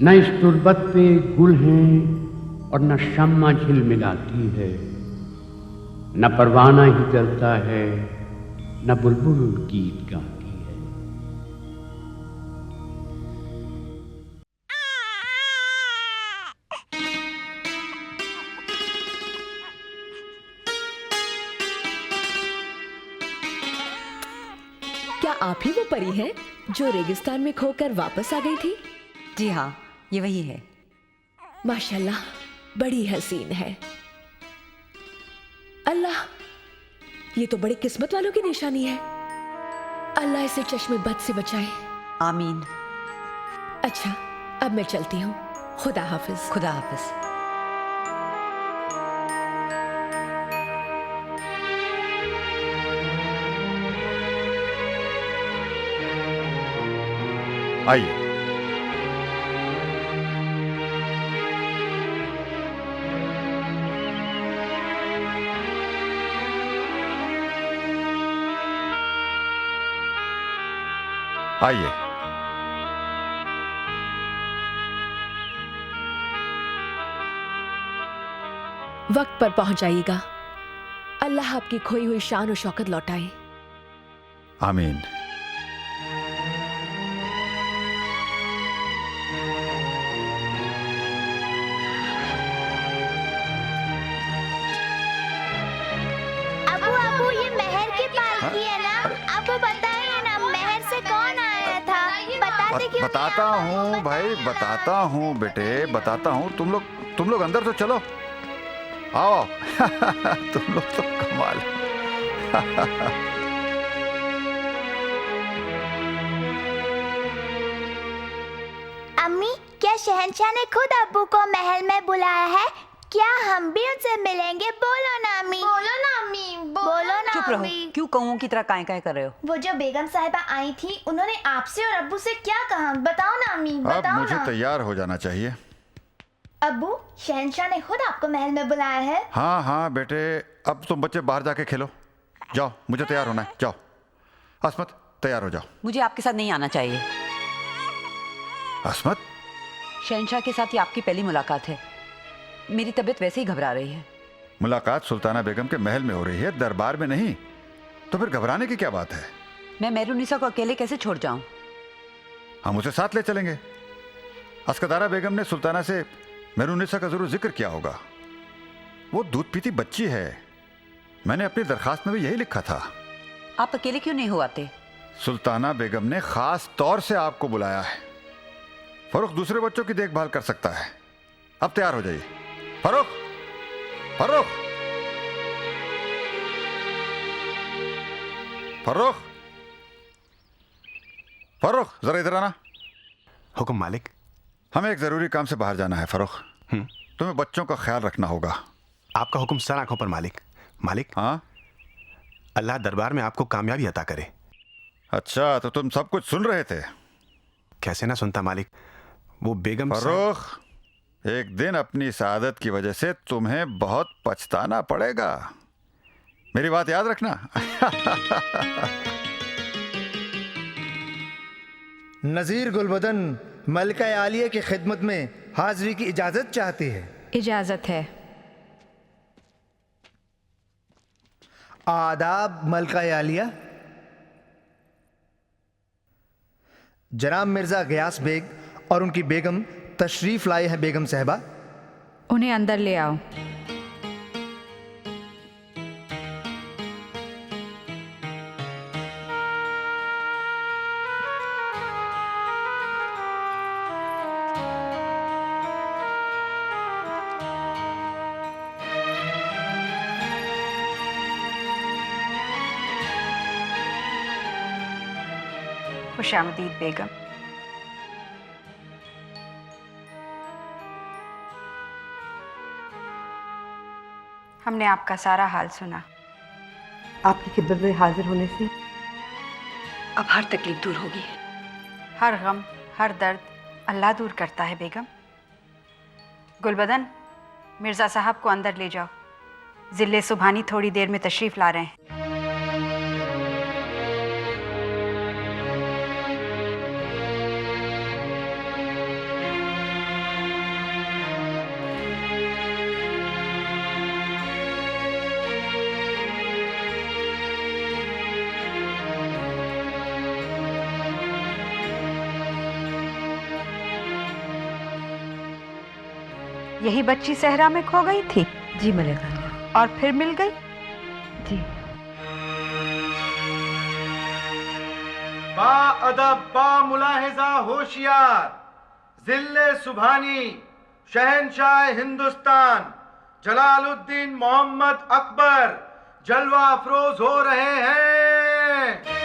न इस तुरबत पे गुल हैं और न शम्मा झिलमिलाती है, न परवाना ही जलता है न बुलबुल गीत गाती है। क्या आप ही वो परी हैं जो रेगिस्तान में खोकर वापस आ गई थी? जी हाँ, ये वही है। माशाल्लाह, बड़ी हसीन है। अल्लाह, ये तो बड़ी किस्मत वालों की निशानी है। अल्लाह इसे चश्मे बद से बचाए। आमीन। अच्छा, अब मैं चलती हूँ। खुदा हाफिज। खुदा हाफिज। आइए। आइए। वक्त पर पहुंच जाइएगा। अल्लाह आपकी खोई हुई शान और शौकत लौटाए। आमीन। अबू ये महर की पालकी है ना? अबू बताइए ना, महर से कौन आया था? बताते क्यों? बताता हूँ भाई, बताता हूँ बेटे, बताता हूँ। तुम लोग अंदर तो चलो, आओ। तुम लोग तो कमाल। अम्मी, क्या शहंशाह ने खुद अब्बू को महल में बुलाया है? क्या हम भी उनसे मिलेंगे? बोलो ना अम्मी। बोलो ना अम्मी। बोलो ना चुप रहो, अम्मी। क्यों कौओं की तरह काय काय कर रहे हो? वो जो बेगम साहिबा आई थी, उन्होंने आपसे और अब्बू से क्या कहा? बताओ ना अम्मी, अब बताओ मुझे ना। तैयार हो जाना चाहिए। अब्बू, शहंशाह ने खुद आपको महल में बुलाया है? हाँ हाँ बेटे, अब तुम बच्चे बाहर जाके खेलो। जाओ, मुझे तैयार होना है। जाओ अस्मत, तैयार हो जाओ। मुझे आपके साथ नहीं आना चाहिए। अस्मत, शहंशाह के साथ ये आपकी पहली मुलाकात है। मेरी तबीयत वैसे ही घबरा रही है। मुलाकात सुल्ताना बेगम के महल में हो रही है, दरबार में नहीं। तो फिर घबराने की क्या बात है? मैं मेहरुन्निसा को अकेले कैसे छोड़ जाऊं? हम उसे साथ ले चलेंगे। अस्कदारा बेगम ने सुल्ताना से मेहरुन्निसा का जरूर जिक्र किया होगा। वो दूध पीती बच्ची है। मैंने अपनी दरखास्त में भी यही लिखा था। आप अकेले क्यों नहीं हो आते? सुल्ताना बेगम ने खास तौर से आपको बुलाया है। फरूख दूसरे बच्चों की देखभाल कर सकता है। अब तैयार हो जाइए। फरूख, फरूख, फरूख, फरूख, जरा इधर आना। हुक्म मालिक। हमें एक जरूरी काम से बाहर जाना है फरूख। तुम्हें बच्चों का ख्याल रखना होगा। आपका हुक्म सर आंखों पर मालिक। मालिक, हाँ? अल्लाह दरबार में आपको कामयाबी अता करे। अच्छा, तो तुम सब कुछ सुन रहे थे? कैसे ना सुनता मालिक। वो बेगम फरूख, एक दिन अपनी इस आदत की वजह से तुम्हें बहुत पछताना पड़ेगा। मेरी बात याद रखना। नज़ीर गुलबदन मलिका आलिया की खिदमत में हाजिरी की इजाज़त चाहती है। इजाज़त है। आदाब मलिका आलिया। जनाब मिर्ज़ा गयास बेग और उनकी बेगम तशरीफ़ लाए हैं। बेगम साहिबा, उन्हें अंदर ले आओ। खुशामदीद बेगम। हमने आपका सारा हाल सुना। आपकी खिदमत में हाजिर होने से अब हर तकलीफ दूर होगी। हर गम, हर दर्द अल्लाह दूर करता है बेगम। गुलबदन, मिर्ज़ा साहब को अंदर ले जाओ। जिले सुभानी थोड़ी देर में तशरीफ़ ला रहे हैं। यही बच्ची सहरा में खो गई थी? जी मलिका। और फिर मिल गई? जी। बा अदब, बा मुलाहिजा, होशियार, जिले सुभानी, शहनशाह हिंदुस्तान जलालुद्दीन मोहम्मद अकबर जलवा अफरोज हो रहे हैं।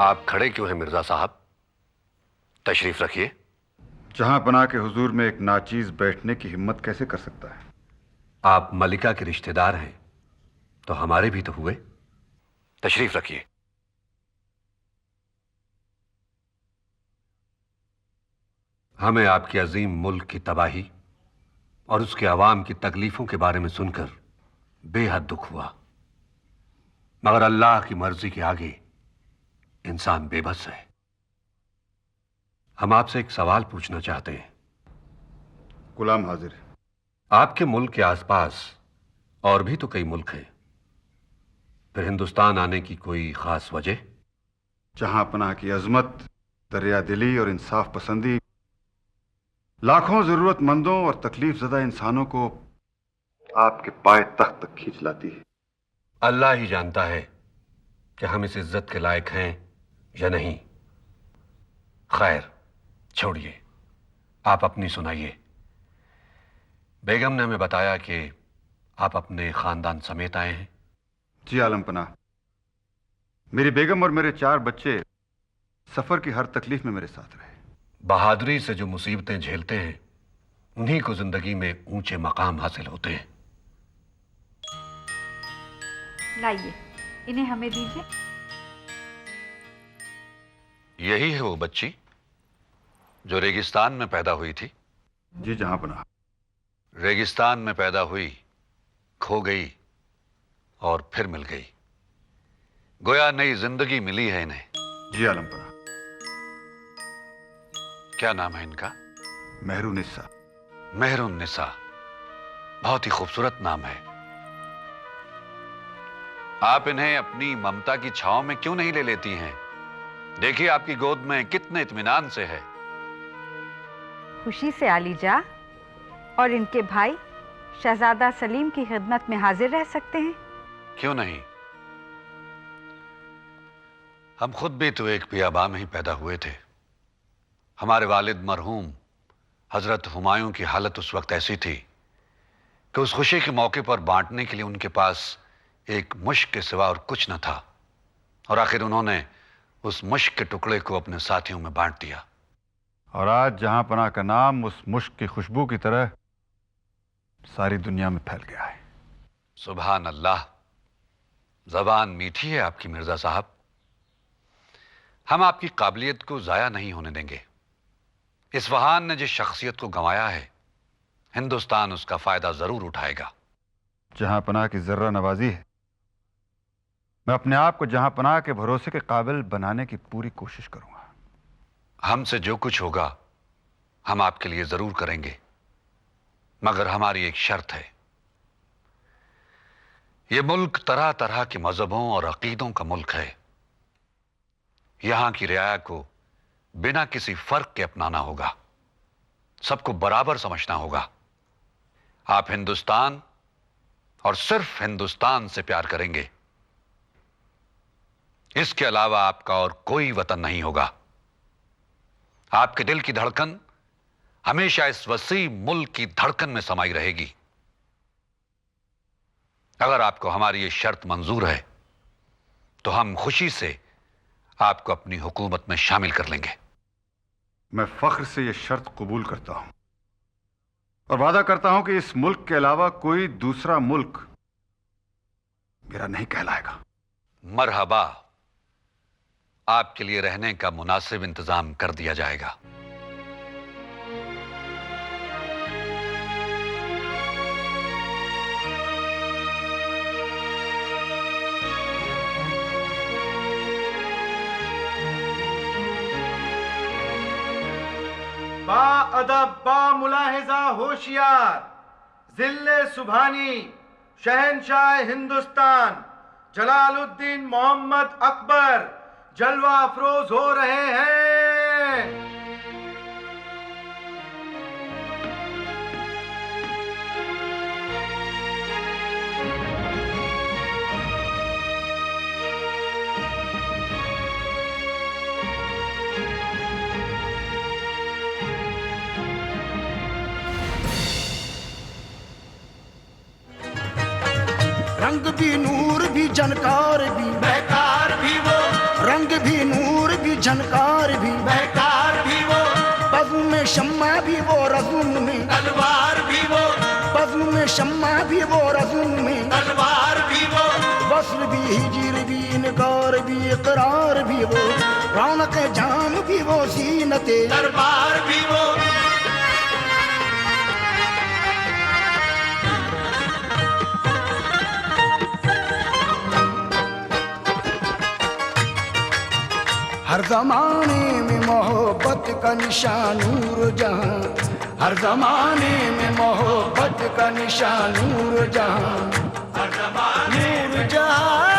आप खड़े क्यों हैं मिर्जा साहब? तशरीफ रखिए। जहां पनाह के हुजूर में एक नाचीज बैठने की हिम्मत कैसे कर सकता है? आप मलिका के रिश्तेदार हैं तो हमारे भी तो हुए। तशरीफ रखिए। हमें आपके अजीम मुल्क की तबाही और उसके अवाम की तकलीफों के बारे में सुनकर बेहद दुख हुआ, मगर अल्लाह की मर्जी के आगे इंसान बेबस है। हम आपसे एक सवाल पूछना चाहते हैं। गुलाम हाजिर। आपके मुल्क के आसपास और भी तो कई मुल्क हैं, फिर हिंदुस्तान आने की कोई खास वजह? जहां पनाह की अजमत, दरिया दिली और इंसाफ पसंदी लाखों जरूरतमंदों और तकलीफ ज़दा इंसानों को आपके पाए तख्त तक खींच लाती है। अल्लाह ही जानता है कि हम इस इज्जत के लायक हैं या नहीं। खैर छोड़िए, आप अपनी सुनाइए। बेगम ने हमें बताया कि आप अपने खानदान समेत आए हैं। जी आलम पनाह, मेरी बेगम और मेरे 4 बच्चे सफर की हर तकलीफ में मेरे साथ रहे। बहादुरी से जो मुसीबतें झेलते हैं उन्हीं को जिंदगी में ऊंचे मकाम हासिल होते हैं। लाइए, इन्हें हमें दीजिए। यही है वो बच्ची जो रेगिस्तान में पैदा हुई थी? जी जहां पनाह। रेगिस्तान में पैदा हुई, खो गई और फिर मिल गई। गोया नई जिंदगी मिली है इन्हें। जी आलम पनाह। क्या नाम है इनका? मेहरुन्निसा। मेहरुन्निसा, बहुत ही खूबसूरत नाम है। आप इन्हें अपनी ममता की छांव में क्यों नहीं ले लेती हैं? देखिए आपकी गोद में कितने इत्मीनान से है। खुशी से आलीजा और इनके भाई शहजादा सलीम की खिदमत में हाजिर रह सकते हैं। क्यों नहीं? हम खुद भी तो एक बियाबा में ही पैदा हुए थे। हमारे वालिद मरहूम हजरत हुमायूं की हालत उस वक्त ऐसी थी कि उस खुशी के मौके पर बांटने के लिए उनके पास एक मुश्क के सिवा और कुछ न था, और आखिर उन्होंने उस मुश्क के टुकड़े को अपने साथियों में बांट दिया। और आज जहां पनाह का नाम उस मुश्क की खुशबू की तरह सारी दुनिया में फैल गया है। सुभान अल्लाह, जबान मीठी है आपकी मिर्जा साहब। हम आपकी काबिलियत को जाया नहीं होने देंगे। इस्फहान ने जिस शख्सियत को गंवाया है, हिंदुस्तान उसका फायदा जरूर उठाएगा। जहां पनाह की जर्रा नवाजी है, मैं अपने आप को जहां पनाह के भरोसे के काबिल बनाने की पूरी कोशिश करूंगा। हमसे जो कुछ होगा हम आपके लिए जरूर करेंगे, मगर हमारी एक शर्त है। यह मुल्क तरह तरह के मजहबों और अकीदों का मुल्क है। यहां की रियाया को बिना किसी फर्क के अपनाना होगा, सबको बराबर समझना होगा। आप हिंदुस्तान और सिर्फ हिंदुस्तान से प्यार करेंगे, इसके अलावा आपका और कोई वतन नहीं होगा। आपके दिल की धड़कन हमेशा इस वसी मुल्क की धड़कन में समाई रहेगी। अगर आपको हमारी ये शर्त मंजूर है तो हम खुशी से आपको अपनी हुकूमत में शामिल कर लेंगे। मैं फख्र से यह शर्त कबूल करता हूं और वादा करता हूं कि इस मुल्क के अलावा कोई दूसरा मुल्क मेरा नहीं कहलाएगा। मरहबा, आपके लिए रहने का मुनासिब इंतजाम कर दिया जाएगा। बा अदब बा मुलाहिजा होशियार, जिल्ले सुभानी शहनशाह हिंदुस्तान जलालुद्दीन मोहम्मद अकबर जलवा अफरोज हो रहे हैं। रंग भी नूर भी झनकार भी बेकार भी वो, रंग भी नूर भी झनकार भी बेकार भी वो, बज़्म में शम्मा भी वो रज़्म में तलवार भी वो, बज़्म में शम्मा भी वो रज़्म में तलवार भी वो, वस्ल भी हिजर भी इनकार भी इकरार भी वो, रौनक जाम भी वो ज़ीनते दरबार भी वो। हर जमाने में मोहब्बत का निशान नूर जहां, हर जमाने में मोहब्बत का निशान नूर जहां, हर जमाने नूर जहां।